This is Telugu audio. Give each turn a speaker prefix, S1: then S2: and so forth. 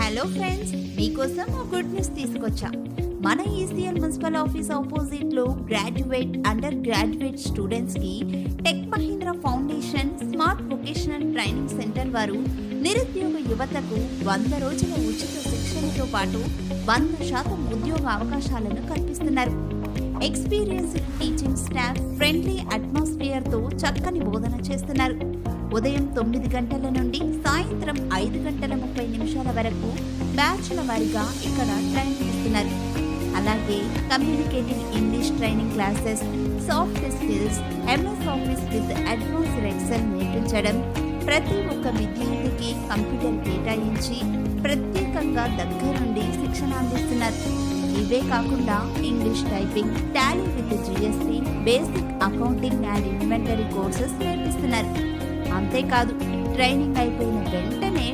S1: హలో ఫ్రెండ్స్, మీకోసం ఒక గుడ్ న్యూస్ తీసుకొచ్చా. మన ఈసీఎల్ మున్సిపల్ ఆఫీస్ ఆపోజిట్ లో గ్రాడ్యుయేట్, అండర్ గ్రాడ్యుయేట్ స్టూడెంట్స్ కి tech Mahindra foundation smart vocational training centre వారు నిరుద్యోగ యువతకు 100 రోజుల ఉచిత శిక్షణతో పాటు 100% ఉద్యోగ అవకాశాలను కల్పిస్తున్నారు. Experienced teaching staff, friendly atmosphere తో చక్కని బోధన చేస్తున్నారు. ఉదయం 9 గంటల నుండి సాయంత్రం 5 గంటల 30 నిమిషాల వరకు బ్యాచ్ల వారీగా ఇక్కడ ట్రైనింగ్ ఇస్తున్నారు. అలాగే communicative English training classes, soft skills, MS office with advanced Excel నేర్పించడం, ప్రతి ఒక్క విద్యార్థికి కంప్యూటర్ కేటాయించి ప్రత్యేకంగా దగ్గరుండి శిక్షణ అందిస్తున్నారు. ఇవే కాకుండా English typing, Tally with GST, basic accounting and inventory courses నేర్పిస్తున్నారు. అంతేకాదు, ట్రైనింగ్ అయిపోయిన వెంటనే